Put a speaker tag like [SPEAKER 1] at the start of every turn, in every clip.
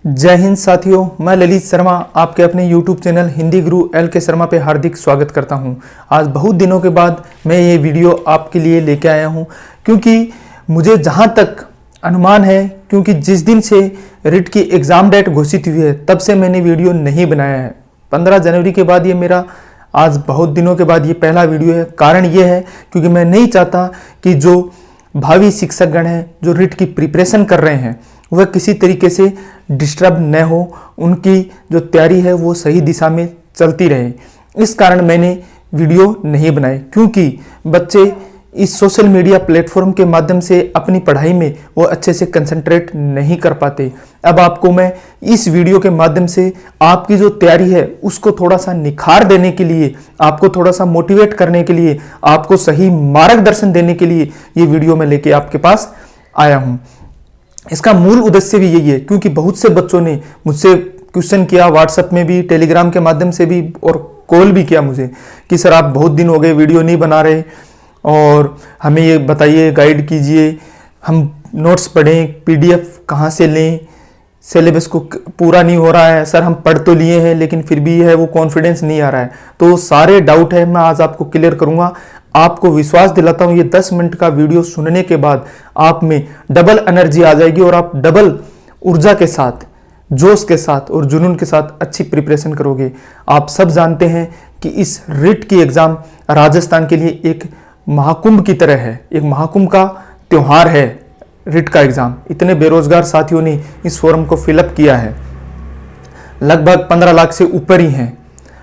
[SPEAKER 1] जय हिंद साथियों, मैं ललित शर्मा आपके अपने YouTube चैनल हिंदी गुरु एल के शर्मा पे हार्दिक स्वागत करता हूं। आज बहुत दिनों के बाद मैं ये वीडियो आपके लिए लेके आया हूं, क्योंकि मुझे जहां तक अनुमान है, क्योंकि जिस दिन से रिट की एग्ज़ाम डेट घोषित हुई है तब से मैंने वीडियो नहीं बनाया है। 15 जनवरी के बाद ये मेरा आज बहुत दिनों के बाद ये पहला वीडियो है। कारण ये है क्योंकि मैं नहीं चाहता कि जो भावी शिक्षकगण हैं, जो रिट की प्रिपरेशन कर रहे हैं, वह किसी तरीके से डिस्टर्ब न हो, उनकी जो तैयारी है वो सही दिशा में चलती रहे। इस कारण मैंने वीडियो नहीं बनाए, क्योंकि बच्चे इस सोशल मीडिया प्लेटफॉर्म के माध्यम से अपनी पढ़ाई में वो अच्छे से कंसंट्रेट नहीं कर पाते। अब आपको मैं इस वीडियो के माध्यम से आपकी जो तैयारी है उसको थोड़ा सा निखार देने के लिए, आपको थोड़ा सा मोटिवेट करने के लिए, आपको सही मार्गदर्शन देने के लिए ये वीडियो मैं लेके आपके पास आया हूँ। इसका मूल उद्देश्य भी यही है, क्योंकि बहुत से बच्चों ने मुझसे क्वेश्चन किया, व्हाट्सएप में भी, टेलीग्राम के माध्यम से भी, और कॉल भी किया मुझे कि सर आप बहुत दिन हो गए वीडियो नहीं बना रहे और हमें ये बताइए, गाइड कीजिए, हम नोट्स पढ़ें, पीडीएफ कहाँ से लें, सिलेबस को पूरा नहीं हो रहा है सर, हम पढ़ तो लिए हैं लेकिन फिर भी है वो कॉन्फिडेंस नहीं आ रहा है। तो सारे डाउट है मैं आज आपको क्लियर करूँगा। आपको विश्वास दिलाता हूँ, ये 10 मिनट का वीडियो सुनने के बाद आप में डबल एनर्जी आ जाएगी और आप डबल ऊर्जा के साथ, जोश के साथ और जुनून के साथ अच्छी प्रिपरेशन करोगे। आप सब जानते हैं कि इस रिट की एग्ज़ाम राजस्थान के लिए एक महाकुंभ की तरह है, एक महाकुंभ का त्यौहार है रिट का एग्ज़ाम। इतने बेरोजगार साथियों ने इस फॉर्म को फिलअप किया है, लगभग 15 लाख से ऊपर ही हैं।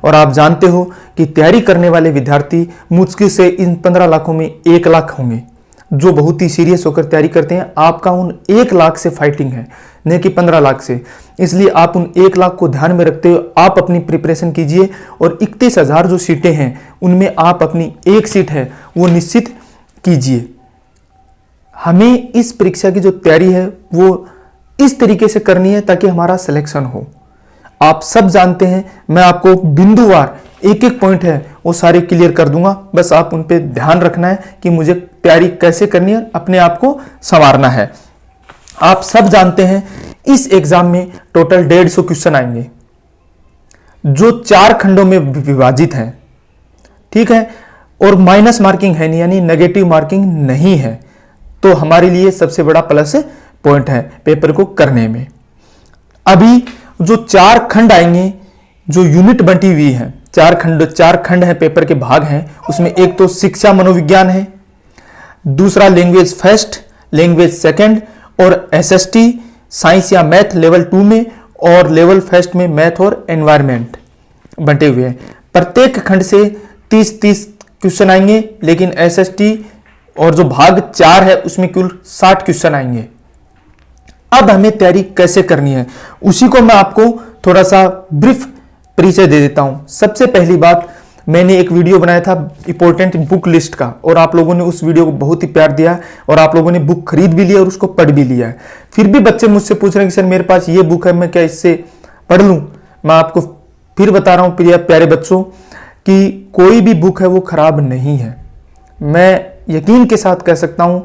[SPEAKER 1] और आप जानते हो कि तैयारी करने वाले विद्यार्थी मुश्किल से इन 15 लाखों में 1 लाख होंगे जो बहुत ही सीरियस होकर तैयारी करते हैं। आपका उन 1 लाख से फाइटिंग है, न कि 15 लाख से। इसलिए आप उन 1 लाख को ध्यान में रखते हुए आप अपनी प्रिपरेशन कीजिए और 31,000 जो सीटें हैं उनमें आप अपनी एक सीट है वो निश्चित कीजिए। हमें इस परीक्षा की जो तैयारी है वो इस तरीके से करनी है ताकि हमारा सिलेक्शन हो। आप सब जानते हैं, मैं आपको बिंदुवार एक एक पॉइंट है वो सारे क्लियर कर दूंगा। बस आप उन पे ध्यान रखना है कि मुझे तैयारी कैसे करनी है, अपने आप को संवारना है। आप सब जानते हैं इस एग्जाम में टोटल 150 क्वेश्चन आएंगे जो 4 खंडों में विभाजित हैं, ठीक है, और माइनस मार्किंग है नहीं, यानी नेगेटिव मार्किंग नहीं है। तो हमारे लिए सबसे बड़ा प्लस पॉइंट है पेपर को करने में। अभी जो 4 खंड आएंगे, जो यूनिट बंटी हुई है, 4 खंड है, पेपर के भाग हैं। उसमें एक तो शिक्षा मनोविज्ञान है, दूसरा लैंग्वेज फर्स्ट, लैंग्वेज सेकंड और एसएसटी साइंस या मैथ लेवल 2 में, और लेवल फर्स्ट में मैथ और एनवायरनमेंट बंटे हुए हैं। प्रत्येक खंड से 30-30 क्वेश्चन आएंगे, लेकिन एसएसटी और जो भाग 4 है उसमें कुल 60 क्वेश्चन आएंगे। अब हमें तैयारी कैसे करनी है उसी को मैं आपको थोड़ा सा ब्रीफ परिचय दे देता हूं। सबसे पहली बात, मैंने एक वीडियो बनाया था इंपॉर्टेंट बुक लिस्ट का, और आप लोगों ने उस वीडियो को बहुत ही प्यार दिया और आप लोगों ने बुक खरीद भी लिया और उसको पढ़ भी लिया है। फिर भी बच्चे मुझसे पूछ रहे हैं कि सर मेरे पास ये बुक है, मैं क्या इससे पढ़ लूं? मैं आपको फिर बता रहा हूं प्यारे बच्चों कि कोई भी बुक है वो खराब नहीं है। मैं यकीन के साथ कह सकता हूं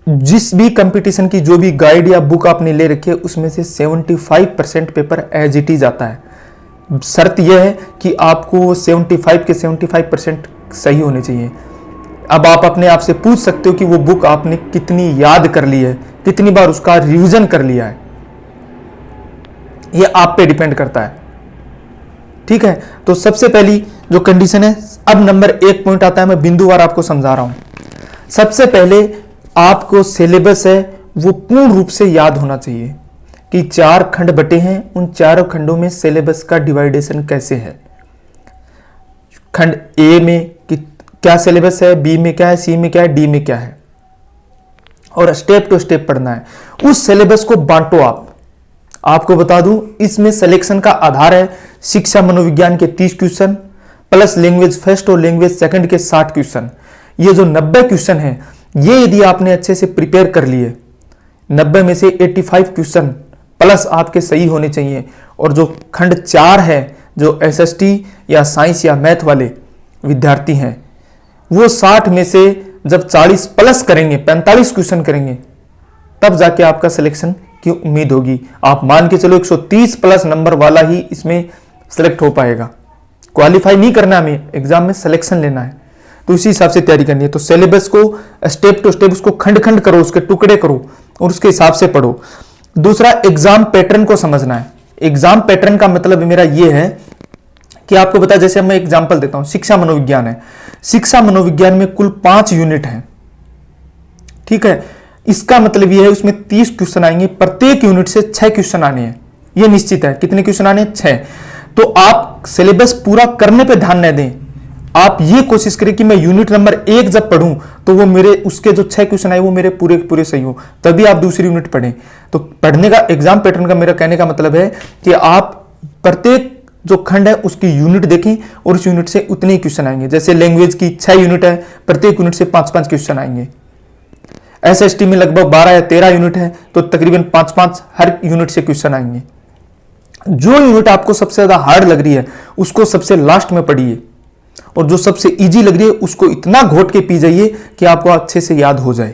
[SPEAKER 1] जिस भी कंपटीशन की जो भी गाइड या बुक आपने ले रखी है उसमें से 75% पेपर एज इट इज आता है। शर्त यह है कि आपको 75 के 75% सही होने चाहिए। अब आप अपने आप से पूछ सकते हो कि वो बुक आपने कितनी याद कर ली है, कितनी बार उसका रिवीजन कर लिया है, ये आप पे डिपेंड करता है, ठीक है। तो सबसे पहली जो कंडीशन है, अब नंबर 1 पॉइंट आता है, मैं बिंदुवार आपको समझा रहा हूं। सबसे पहले आपको सिलेबस है वो पूर्ण रूप से याद होना चाहिए कि 4 खंड बटे हैं, उन 4 खंडों में सिलेबस का डिवाइडेशन कैसे है। खंड ए में क्या सिलेबस है, बी में क्या है, सी में क्या है, डी में क्या है, और स्टेप टू स्टेप पढ़ना है। उस सिलेबस को बांटो। आपको बता दूं, इसमें सिलेक्शन का आधार है शिक्षा मनोविज्ञान के 30 क्वेश्चन प्लस लैंग्वेज फर्स्ट और लैंग्वेज सेकंड के 60 क्वेश्चन। ये जो 90 क्वेश्चन है, ये यदि आपने अच्छे से प्रिपेयर कर लिए, 90 में से 85 क्वेश्चन प्लस आपके सही होने चाहिए। और जो खंड 4 है, जो एसएसटी या साइंस या मैथ वाले विद्यार्थी हैं, वो 60 में से जब 40 प्लस करेंगे, 45 क्वेश्चन करेंगे, तब जाके आपका सिलेक्शन की उम्मीद होगी। आप मान के चलो 130 प्लस नंबर वाला ही इसमें सेलेक्ट हो पाएगा। क्वालिफाई नहीं करना, हमें एग्जाम में सिलेक्शन लेना है, तो इसी हिसाब से तैयारी करनी है। तो सिलेबस को स्टेप टू स्टेप उसको खंड खंड करो, उसके टुकड़े करो और उसके हिसाब से पढ़ो। दूसरा, एग्जाम पैटर्न को समझना है। एग्जाम पैटर्न का मतलब मेरा यह है कि आपको पता है, जैसे मैं एग्जांपल देता हूं, शिक्षा मनोविज्ञान है। शिक्षा मनोविज्ञान में कुल 5 यूनिट हैं, ठीक है। इसका मतलब यह है उसमें 30 क्वेश्चन आएंगे, प्रत्येक यूनिट से 6 क्वेश्चन आने हैं, यह निश्चित है। कितने क्वेश्चन आने हैं? 6। तो आप सिलेबस पूरा करने पे ध्यान न दें, आप ये कोशिश करें कि मैं यूनिट नंबर 1 जब पढ़ूं तो वो मेरे उसके जो 6 क्वेश्चन आए वो मेरे पूरे पूरे सही हो, तभी आप दूसरी यूनिट पढ़ें। तो पढ़ने का, एग्जाम पैटर्न का मेरा कहने का मतलब है कि आप प्रत्येक जो खंड है उसकी यूनिट देखें और उस यूनिट से उतने ही क्वेश्चन आएंगे। जैसे लैंग्वेज की 6 यूनिट है, प्रत्येक यूनिट से 5-5 क्वेश्चन आएंगे। एसएसटी में लगभग 12 या 13 यूनिट है, तो तकरीबन 5-5 हर यूनिट से क्वेश्चन आएंगे। जो यूनिट आपको सबसे ज्यादा हार्ड लग रही है उसको सबसे लास्ट में पढ़िए, और जो सबसे इजी लग रही है उसको इतना घोट के पी जाइए कि आपको अच्छे से याद हो जाए,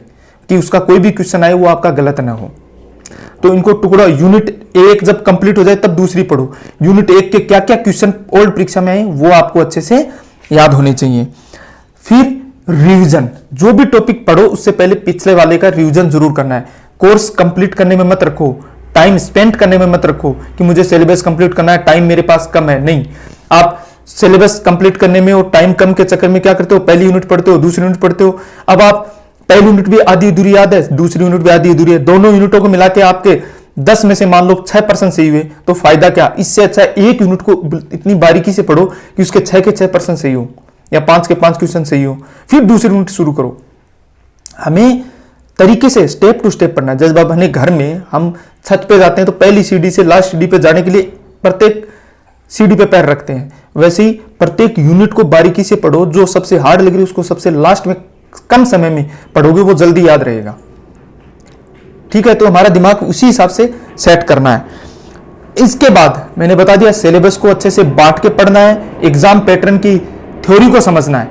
[SPEAKER 1] कि उसका कोई भी क्वेश्चन आए वो आपका गलत ना हो। तो इनको टुकड़ा, यूनिट 1 जब कंप्लीट हो जाए तब दूसरी पढ़ो। यूनिट 1 के क्या क्या क्वेश्चन ओल्ड परीक्षा में आए वो आपको अच्छे से याद होने चाहिए। फिर रिवीजन, जो भी टॉपिक पढ़ो उससे पहले पिछले वाले का रिवीजन जरूर करना है। कोर्स कंप्लीट करने में मत रखो, टाइम स्पेंड करने में मत रखो कि मुझे सिलेबस कंप्लीट करना है, टाइम मेरे पास कम है। नहीं, आप सिलेबस कंप्लीट करने में और टाइम कम के चक्कर में क्या करते हो, पहली यूनिट पढ़ते हो, दूसरी यूनिट पढ़ते हो। अब आप पहली यूनिट भी आधी अधूरी याद है, दूसरी यूनिट भी आधी अधूरी है, दोनों यूनिटों को मिला के आपके 10 में से मान लो 6% सही हुए, तो फायदा क्या? इससे अच्छा एक यूनिट को इतनी बारीकी से पढ़ो कि उसके 6 के 6% सही हो, या 5 के 5 क्वेश्चन सही हो, फिर दूसरी यूनिट शुरू करो। हमें तरीके से स्टेप टू स्टेप पढ़ना है। जैसे अब हमें घर में हम छत पे जाते हैं तो पहली सीढ़ी से लास्ट सीढ़ी पे जाने के लिए प्रत्येक सीढ़ी पे पैर रखते हैं, वैसे ही प्रत्येक यूनिट को बारीकी से पढ़ो। जो सबसे हार्ड लग रही है उसको सबसे लास्ट में कम समय में पढ़ोगे वो जल्दी याद रहेगा, ठीक है। तो हमारा दिमाग उसी हिसाब से सेट करना है। इसके बाद मैंने बता दिया सिलेबस को अच्छे से बांट के पढ़ना है, एग्जाम पैटर्न की थ्योरी को समझना है,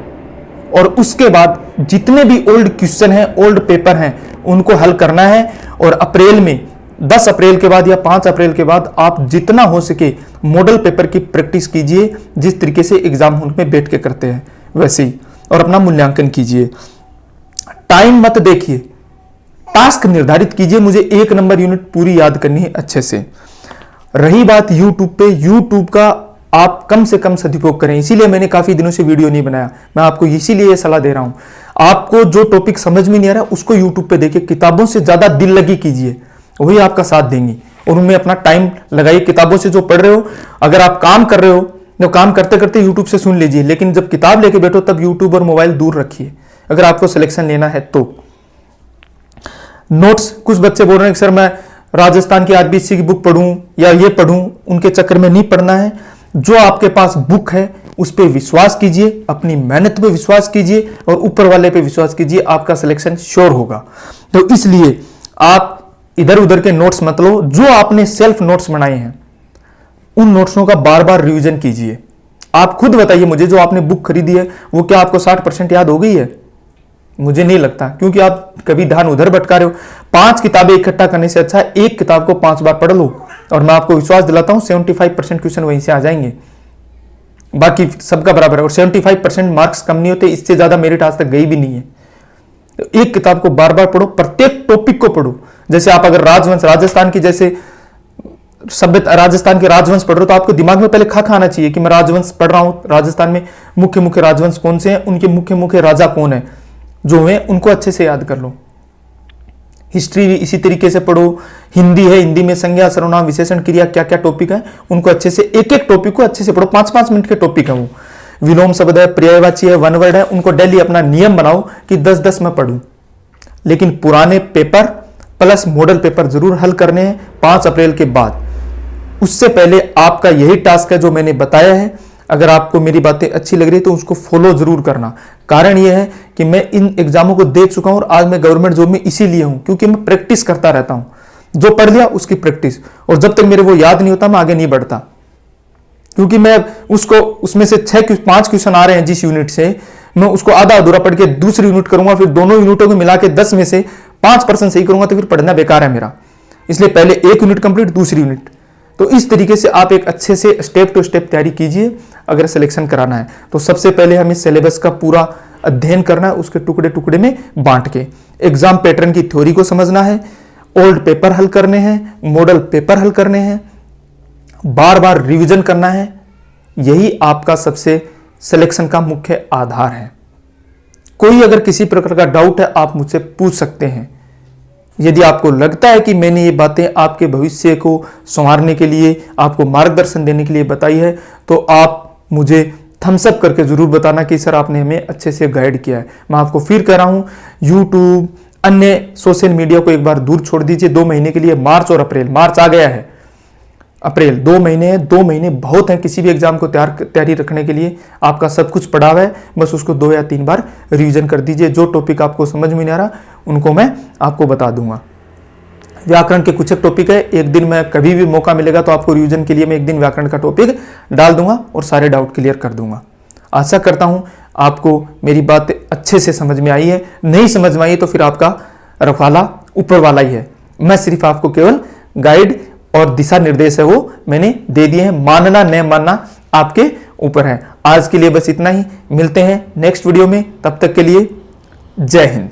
[SPEAKER 1] और उसके बाद जितने भी ओल्ड क्वेश्चन हैं, ओल्ड पेपर हैं, उनको हल करना है। और अप्रैल में 10 अप्रैल के बाद या 5 अप्रैल के बाद आप जितना हो सके मॉडल पेपर की प्रैक्टिस कीजिए, जिस तरीके से एग्जाम हॉल में बैठ के करते हैं वैसे ही, और अपना मूल्यांकन कीजिए। टाइम मत देखिए, टास्क निर्धारित कीजिए, मुझे 1 नंबर यूनिट पूरी याद करनी है अच्छे से। रही बात यूट्यूब पे, यूट्यूब का आप कम से कम सदुपयोग करें, इसीलिए मैंने काफी दिनों से वीडियो नहीं बनाया। मैं आपको इसीलिए ये सलाह दे रहा हूं, आपको जो टॉपिक समझ में नहीं आ रहा उसको यूट्यूब पे देखिए, किताबों से ज्यादा दिल लगी कीजिए, वही आपका साथ देंगी, और उनमें अपना टाइम लगाइए। किताबों से जो पढ़ रहे हो, अगर आप काम कर रहे हो तो काम करते करते यूट्यूब से सुन लीजिए, लेकिन जब किताब लेके बैठो तब यूट्यूब और मोबाइल दूर रखिए, अगर आपको सिलेक्शन लेना है तो। नोट्स, कुछ बच्चे बोल रहे हैं कि सर मैं राजस्थान की आरबीसी की बुक पढ़ूं या ये पढ़ूं, उनके चक्कर में नहीं पढ़ना है। जो आपके पास बुक है उस पर विश्वास कीजिए, अपनी मेहनत पे विश्वास कीजिए और ऊपर वाले पे विश्वास कीजिए, आपका सिलेक्शन श्योर होगा। तो इसलिए आप इधर उधर के नोट्स मत लो, जो आपने सेल्फ नोट्स बनाए हैं उन नोट्सों का बार बार रिवीजन कीजिए। आप खुद बताइए मुझे, जो आपने बुक खरीदी है वो क्या आपको 60% याद हो गई है? मुझे नहीं लगता, क्योंकि आप कभी ध्यान उधर भटका रहे हो। 5 किताबें इकट्ठा करने से अच्छा है एक किताब को 5 बार पढ़ लो, और मैं आपको विश्वास दिलाता हूं 75% क्वेश्चन वहीं से आ जाएंगे, बाकी सबका बराबर है। और 75% मार्क्स कम नहीं होते, इससे ज्यादा मेरिट आज तक गई भी नहीं है। एक किताब को बार बार पढ़ो, प्रत्येक टॉपिक को पढ़ो। जैसे आप अगर राजवंश, राजस्थान की जैसे सभ्यता, राजस्थान के राजवंश पढ़ रहे हो तो आपको दिमाग में पहले खा आना चाहिए कि मैं राजवंश पढ़ रहा हूं, राजस्थान में मुख्य मुख्य राजवंश कौन से हैं, उनके मुख्य मुख्य राजा कौन है, जो है उनको अच्छे से याद कर लो। हिस्ट्री भी इसी तरीके से पढ़ो। हिंदी है, हिंदी में संज्ञा, सर्वनाम, विशेषण, क्रिया, क्या क्या टॉपिक है उनको अच्छे से, एक एक टॉपिक को अच्छे से पढ़ो। 5-5 मिनट के टॉपिक है वो। विलोम शब्द है, पर्यायवाची है, वन वर्ड है, उनको डेली अपना नियम बनाओ कि 10-10 मैं पढ़ूं। लेकिन पुराने पेपर प्लस मॉडल पेपर जरूर हल करने हैं 5 अप्रैल के बाद। उससे पहले आपका यही टास्क है जो मैंने बताया है। अगर आपको मेरी बातें अच्छी लग रही है तो उसको फॉलो जरूर करना। कारण यह है कि मैं इन एग्जामों को दे चुका हूं और आज मैं गवर्नमेंट जॉब में इसीलिए हूं क्योंकि मैं प्रैक्टिस करता रहता हूं। जो पढ़ लिया उसकी प्रैक्टिस, और जब तक मेरे वो याद नहीं होता मैं आगे नहीं बढ़ता, क्योंकि मैं उसको, उसमें से 5 क्वेश्चन आ रहे हैं जिस यूनिट से, मैं उसको आधा अधूरा पढ़ के दूसरी यूनिट करूंगा, फिर दोनों यूनिटों को मिला के 10 में से 5% सही करूंगा तो फिर पढ़ना बेकार है मेरा। इसलिए पहले एक यूनिट कंप्लीट, दूसरी यूनिट। तो इस तरीके से आप एक अच्छे से स्टेप टू स्टेप तैयारी कीजिए अगर सिलेक्शन कराना है। तो सबसे पहले हमें सिलेबस का पूरा अध्ययन करना है, उसके टुकड़े टुकड़े में बांट के। एग्जाम पैटर्न की थ्योरी को समझना है, ओल्ड पेपर हल करने हैं, मॉडल पेपर हल करने हैं, बार बार रिवीजन करना है। यही आपका सबसे सिलेक्शन का मुख्य आधार है। कोई अगर किसी प्रकार का डाउट है आप मुझसे पूछ सकते हैं। यदि आपको लगता है कि मैंने ये बातें आपके भविष्य को संवारने के लिए, आपको मार्गदर्शन देने के लिए बताई है, तो आप मुझे थम्स अप करके जरूर बताना कि सर आपने हमें अच्छे से गाइड किया है। मैं आपको फिर कह रहा हूं, यूट्यूब अन्य सोशल मीडिया को एक बार दूर छोड़ दीजिए 2 महीने के लिए। मार्च और अप्रैल, मार्च आ गया है, अप्रैल 2 महीने, 2 महीने बहुत हैं किसी भी एग्जाम को तैयारी रखने के लिए। आपका सब कुछ पड़ा हुआ है, बस उसको 2 या 3 बार रिवीजन कर दीजिए। जो टॉपिक आपको समझ में नहीं आ रहा उनको मैं आपको बता दूंगा। व्याकरण के कुछ एक टॉपिक है, एक दिन मैं कभी भी मौका मिलेगा तो आपको रिवीजन के लिए मैं एक दिन व्याकरण का टॉपिक डाल दूंगा और सारे डाउट क्लियर कर दूंगा। आशा करता हूं आपको मेरी बात अच्छे से समझ में आई है। नहीं समझ में आई तो फिर आपका रखवाला ऊपर वाला ही है। मैं सिर्फ आपको केवल गाइड और दिशा निर्देश है वो मैंने दे दिए हैं, मानना न मानना आपके ऊपर है। आज के लिए बस इतना ही, मिलते हैं नेक्स्ट वीडियो में, तब तक के लिए जय हिंद।